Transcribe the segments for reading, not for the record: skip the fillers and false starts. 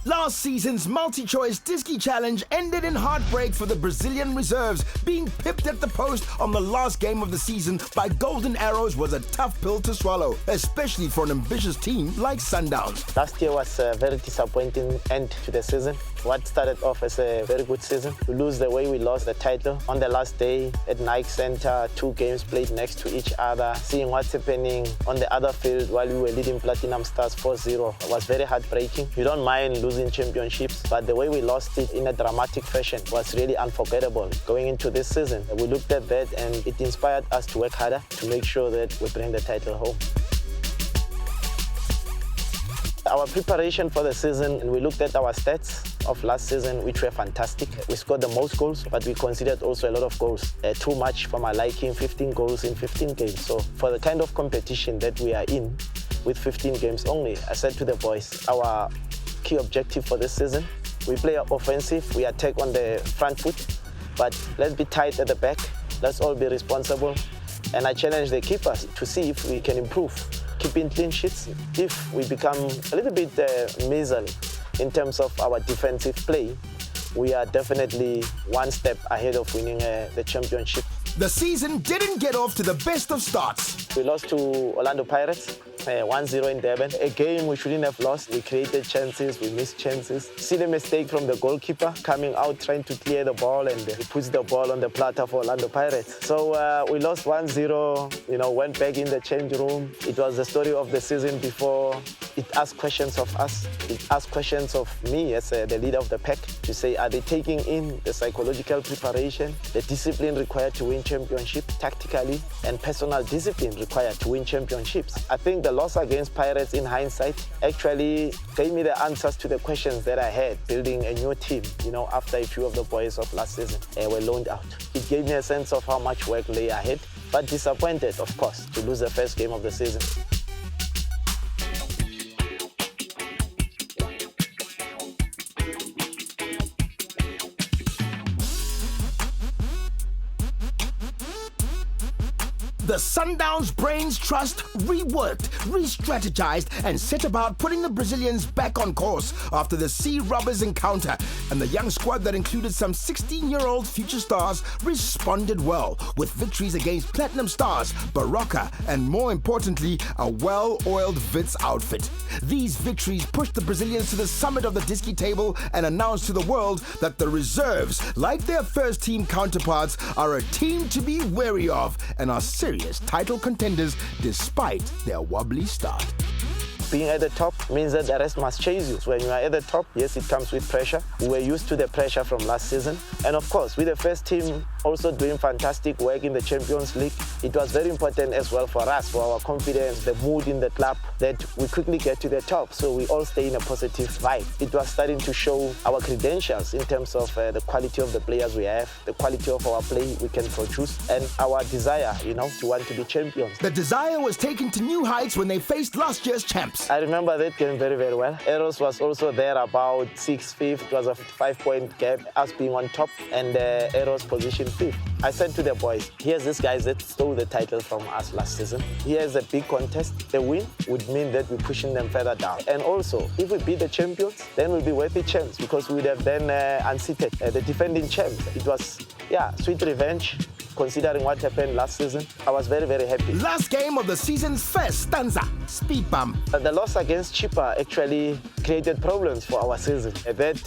Last season's multi-choice Disky Challenge ended in heartbreak for the Brazilian reserves. Being pipped at the post on the last game of the season by Golden Arrows was a tough pill to swallow, especially for an ambitious team like Sundowns. Last year was a very disappointing end to the season. What started off as a very good season, we lose the way we lost the title on the last day at Nike Center, 2 games played next to each other, seeing what's happening on the other field while we were leading Platinum Stars 4-0 was very heartbreaking. You don't mind losing championships, but the way we lost it in a dramatic fashion was really unforgettable. Going into this season, we looked at that and it inspired us to work harder to make sure that we bring the title home. Our preparation for the season, and we looked at our stats of last season, which were fantastic. We scored the most goals, but we considered also a lot of goals. Too much for my liking, 15 goals in 15 games. So for the kind of competition that we are in, with 15 games only, I said to the boys, our key objective for this season, we play offensive, we attack on the front foot, but let's be tight at the back, let's all be responsible. And I challenge the keepers to see if we can improve. Keeping clean sheets, if we become a little bit miserly in terms of our defensive play, we are definitely one step ahead of winning the championship. The season didn't get off to the best of starts. We lost to Orlando Pirates, 1-0 in Durban. A game we shouldn't have lost. We created chances, we missed chances. See the mistake from the goalkeeper coming out trying to clear the ball, and he puts the ball on the platter for Orlando Pirates. So we lost 1-0, went back in the change room. It was the story of the season before. It asked questions of us. It asked questions of me as the leader of the pack to say, are they taking in the psychological preparation, the discipline required to win championship, tactically, and personal discipline required to win championships? I think the loss against Pirates in hindsight actually gave me the answers to the questions that I had building a new team, after a few of the boys of last season were loaned out. It gave me a sense of how much work lay ahead, but disappointed, of course, to lose the first game of the season. The Sundowns brains trust reworked, re-strategized, and set about putting the Brazilians back on course after the Sea Robbers encounter, and the young squad that included some 16-year-old future stars responded well, with victories against Platinum Stars, Barocca, and more importantly, a well-oiled Wits outfit. These victories pushed the Brazilians to the summit of the Disky table and announced to the world that the reserves, like their first-team counterparts, are a team to be wary of and are serious title contenders despite their wobbly start. Being at the top means that the rest must chase you. So when you are at the top, yes, it comes with pressure. We were used to the pressure from last season. And of course, with the first team also doing fantastic work in the Champions League, it was very important as well for us, for our confidence, the mood in the club, that we quickly get to the top. So we all stay in a positive vibe. It was starting to show our credentials in terms of the quality of the players we have, the quality of our play we can produce, and our desire, to want to be champions. The desire was taken to new heights when they faced last year's champs. I remember that game very, very well. Arrows was also there about 6th, 5th. It was a 5-point gap, us being on top, and Arrows position 5th. I said to the boys, here's this guys that stole the title from us last season. Here's a big contest. The win would mean that we're pushing them further down. And also, if we beat the champions, then we'll be worthy champs because we would have then unseated the defending champs. It was, sweet revenge. Considering what happened last season, I was very, very happy. Last game of the season's first stanza, speed bump. The loss against Chippa actually created problems for our season. That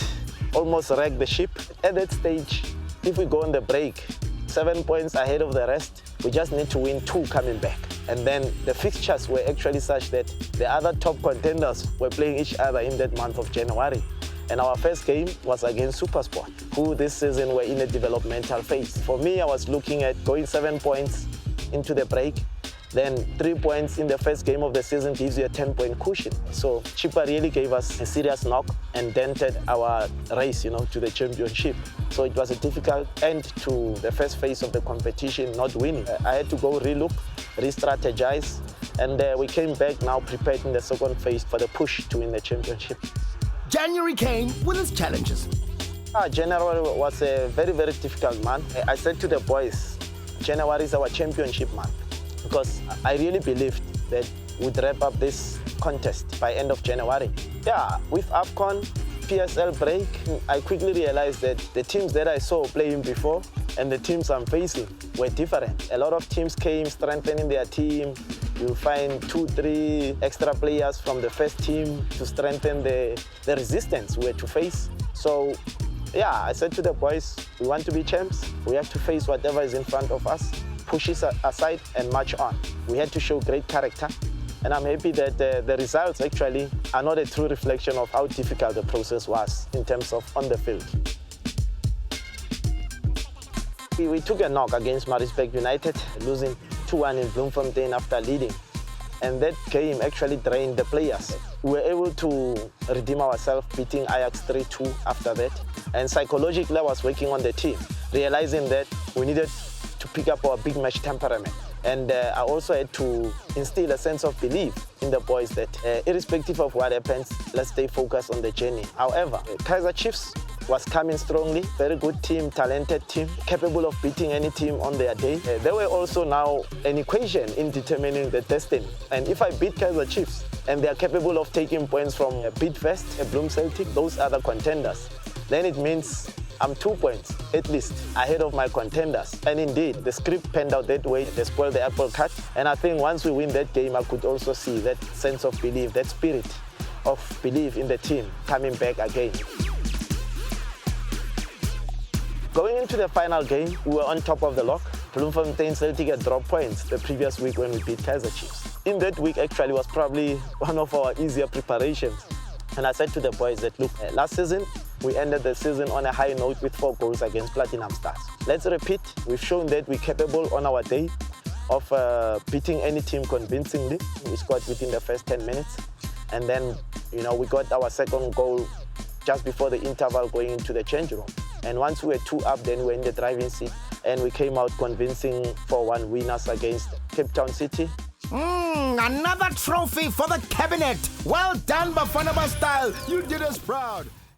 almost wrecked the ship. At that stage, if we go on the break, 7 points ahead of the rest, we just need to win 2 coming back. And then the fixtures were actually such that the other top contenders were playing each other in that month of January. And our first game was against SuperSport, who this season were in a developmental phase. For me, I was looking at going 7 points into the break, then 3 points in the first game of the season gives you a 10-point cushion. So Chippa really gave us a serious knock and dented our race, to the championship. So it was a difficult end to the first phase of the competition, not winning. I had to go relook, re-strategize, and we came back now prepared in the second phase for the push to win the championship. January came with its challenges. January was a very, very difficult month. I said to the boys, January is our championship month because I really believed that we'd wrap up this contest by end of January. With AFCON, PSL break, I quickly realized that the teams that I saw playing before and the teams I'm facing were different. A lot of teams came strengthening their team. You find 2-3 extra players from the first team to strengthen the resistance we had to face. So yeah, I said to the boys, we want to be champs. We have to face whatever is in front of us, push it aside and march on. We had to show great character. And I'm happy that the results actually are not a true reflection of how difficult the process was in terms of on the field. We took a knock against Maritzburg United, losing 2-1 in Bloemfontein after leading. And that game actually drained the players. We were able to redeem ourselves, beating Ajax 3-2 after that. And psychologically, I was working on the team, realizing that we needed to pick up our big match temperament. And I also had to instill a sense of belief in the boys that irrespective of what happens, let's stay focused on the journey. However, Kaizer Chiefs was coming strongly, very good team, talented team, capable of beating any team on their day. They were also now an equation in determining the destiny. And if I beat Kaizer Chiefs and they are capable of taking points from Bidvest, Bloem Celtic, those other contenders, then it means I'm 2 points, at least, ahead of my contenders. And indeed, the script panned out that way. They spoiled the apple cart. And I think once we win that game, I could also see that sense of belief, that spirit of belief in the team coming back again. Going into the final game, we were on top of the log. Bloemfontein Celtic had dropped points the previous week when we beat Kaizer Chiefs. In that week, actually, was probably one of our easier preparations. And I said to the boys that, look, last season, we ended the season on a high note with 4 goals against Platinum Stars. Let's repeat. We've shown that we're capable on our day of beating any team convincingly. We scored within the first 10 minutes. And then, we got our second goal just before the interval going into the change room. And once we were 2 up, then we were in the driving seat. And we came out convincing 4-1 winners against Cape Town City. Another trophy for the cabinet. Well done, Bafana Style. You did us proud.